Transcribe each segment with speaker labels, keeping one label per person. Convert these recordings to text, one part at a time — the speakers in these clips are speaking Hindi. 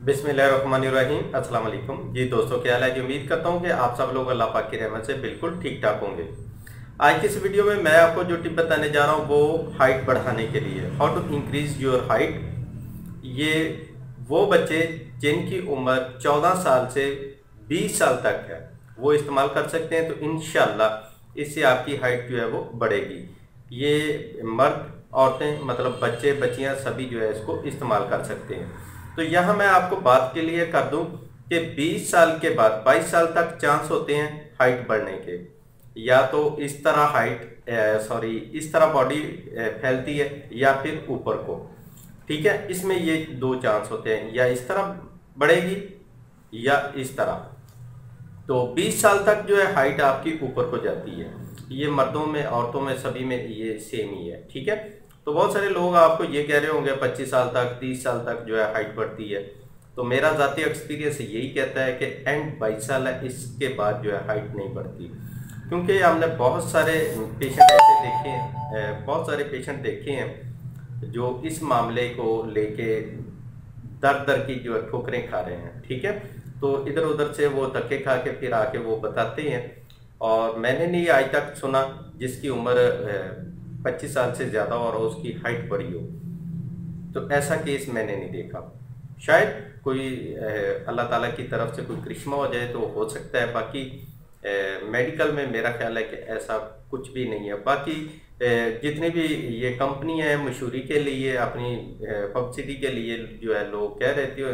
Speaker 1: बिस्मिल्लाहिर्रहमानिर्रहीम अस्सलाम वालेकुम जी दोस्तों, क्या हाल है जी। उम्मीद करता हूँ कि आप सब लोग अल्लाह पाक की रहमत से बिल्कुल ठीक ठाक होंगे। आज की इस वीडियो में मैं आपको जो टिप बताने जा रहा हूँ वो हाइट बढ़ाने के लिए, how to increase your height. ये वो बच्चे जिनकी उम्र 14 साल से 20 साल तक है वो इस्तेमाल कर सकते हैं। तो इंशाल्लाह इससे आपकी हाइट जो है वो बढ़ेगी। ये मर्द, औरतें, मतलब बच्चे बच्चियां सभी जो है इसको इस्तेमाल कर सकते हैं। तो यहाँ मैं आपको बात के लिए कर दूं कि 20 साल के बाद 22 साल तक चांस होते हैं हाइट बढ़ने के। या तो इस तरह इस तरह बॉडी फैलती है या फिर ऊपर को। ठीक है, इसमें ये दो चांस होते हैं, या इस तरह बढ़ेगी या इस तरह। तो 20 साल तक जो है हाइट आपकी ऊपर को जाती है। ये मर्दों में, औरतों में, सभी में ये सेम ही है। ठीक है, तो बहुत सारे लोग आपको ये कह रहे होंगे 25 साल तक, 30 साल तक जो है हाइट बढ़ती है। तो मेरा ज़ाती एक्सपीरियंस यही कहता है कि एंड 22 साल है, इसके बाद जो है हाइट नहीं बढ़ती। क्योंकि हमने बहुत सारे पेशेंट ऐसे देखे हैं, बहुत सारे पेशेंट देखे हैं जो इस मामले को लेके दर दर की जो है ठोकरें खा रहे हैं। ठीक है, तो इधर उधर से वो धक्के खा के फिर आके वो बताते हैं। और मैंने नहीं आज तक सुना जिसकी उम्र 25 साल से ज़्यादा और उसकी हाइट बढ़ी हो। तो ऐसा केस मैंने नहीं देखा। शायद कोई अल्लाह ताला की तरफ से कोई करिश्मा हो जाए तो हो सकता है। बाकी मेडिकल में मेरा ख्याल है कि ऐसा कुछ भी नहीं है। बाकी जितनी भी ये कंपनी है मशहूरी के लिए, अपनी पब्लिसिटी के लिए जो है लोग कह रहे थे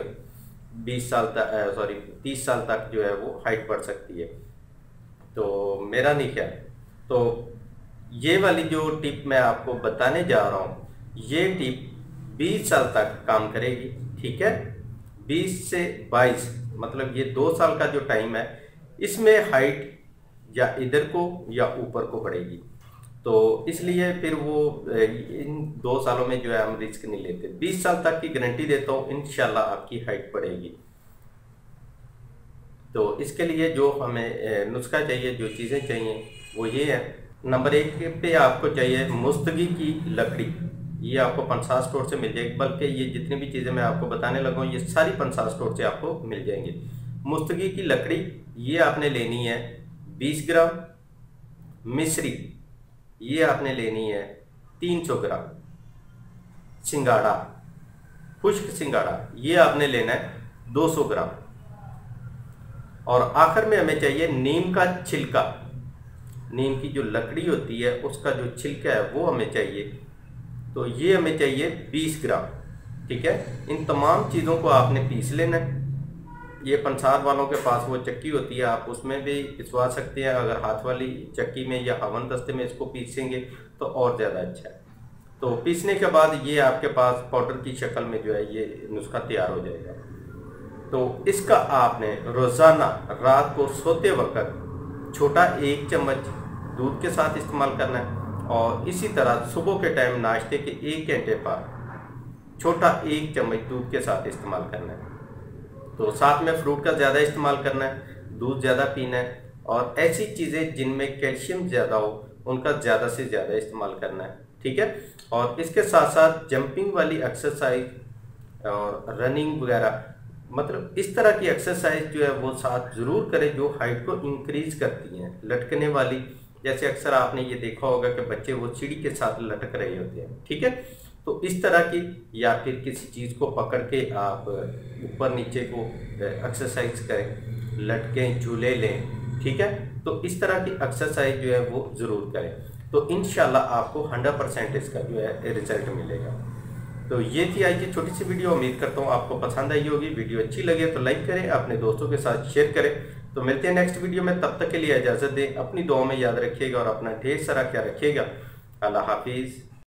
Speaker 1: 30 साल तक जो है वो हाइट बढ़ सकती है। तो मेरा नहीं ख्याल। तो ये वाली जो टिप मैं आपको बताने जा रहा हूँ, ये टिप 20 साल तक काम करेगी। ठीक है, 20 से 22 मतलब ये 2 साल का जो टाइम है, इसमें हाइट या इधर को या ऊपर को बढ़ेगी। तो इसलिए फिर वो इन 2 सालों में जो है हम रिस्क नहीं लेते। 20 साल तक की गारंटी देता हूँ, इंशाल्लाह आपकी हाइट बढ़ेगी। तो इसके लिए जो हमें नुस्खा चाहिए, जो चीज़ें चाहिए वो ये है। नंबर 1 पे आपको चाहिए मुस्तगी की लकड़ी। ये आपको पंसार स्टोर से मिल जाएगी, बल्कि ये जितनी भी चीज़ें मैं आपको बताने लगा हूँ ये सारी पंसार स्टोर से आपको मिल जाएंगी। मुस्तगी की लकड़ी ये आपने लेनी है 20 ग्राम। मिश्री ये आपने लेनी है 300 ग्राम। सिंगाड़ा, खुश्क सिंगाड़ा ये आपने लेना है 200 ग्राम। और आखिर में हमें चाहिए नीम का छिलका। नीम की जो लकड़ी होती है उसका जो छिलका है वो हमें चाहिए। तो ये हमें चाहिए 20 ग्राम। ठीक है, इन तमाम चीज़ों को आपने पीस लेना है। ये पंसार वालों के पास वो चक्की होती है, आप उसमें भी पिसवा सकते हैं। अगर हाथ वाली चक्की में या हवन दस्ते में इसको पीसेंगे तो और ज़्यादा अच्छा है। तो पीसने के बाद ये आपके पास पाउडर की शक्ल में जो है ये नुस्खा तैयार हो जाएगा। तो इसका आपने रोज़ाना रात को सोते वक्त छोटा 1 चम्मच दूध के साथ इस्तेमाल करना है। और इसी तरह सुबह के टाइम नाश्ते के 1 घंटे बाद छोटा 1 चम्मच दूध के साथ इस्तेमाल करना है। तो साथ में फ्रूट का ज़्यादा इस्तेमाल करना है, दूध ज़्यादा पीना है, और ऐसी चीज़ें जिनमें कैल्शियम ज़्यादा हो उनका ज़्यादा से ज़्यादा इस्तेमाल करना है। ठीक है, और इसके साथ साथ जंपिंग वाली एक्सरसाइज और रनिंग वगैरह, मतलब इस तरह की एक्सरसाइज जो है वो साथ ज़रूर करें जो हाइट को इंक्रीज करती हैं। लटकने वाली, जैसे अक्सर आपने ये देखा होगा कि बच्चे वो सीढ़ी के साथ लटक रहे होते हैं। ठीक है, तो इस तरह की, या फिर किसी चीज़ को पकड़ के आप ऊपर नीचे को एक्सरसाइज करें, लटकें, झूले लें। ठीक है, तो इस तरह की एक्सरसाइज जो है वो ज़रूर करें। तो इंशाल्लाह आपको 100% इसका जो है रिजल्ट मिलेगा। तो ये थी आज की छोटी सी वीडियो। उम्मीद करता हूँ आपको पसंद आई होगी। वीडियो अच्छी लगे तो लाइक करें, अपने दोस्तों के साथ शेयर करें। तो मिलते हैं नेक्स्ट वीडियो में, तब तक के लिए इजाज़त दें। अपनी दुआ में याद रखिएगा और अपना ढेर सारा ख्याल रखिएगा। अल्लाह हाफिज़।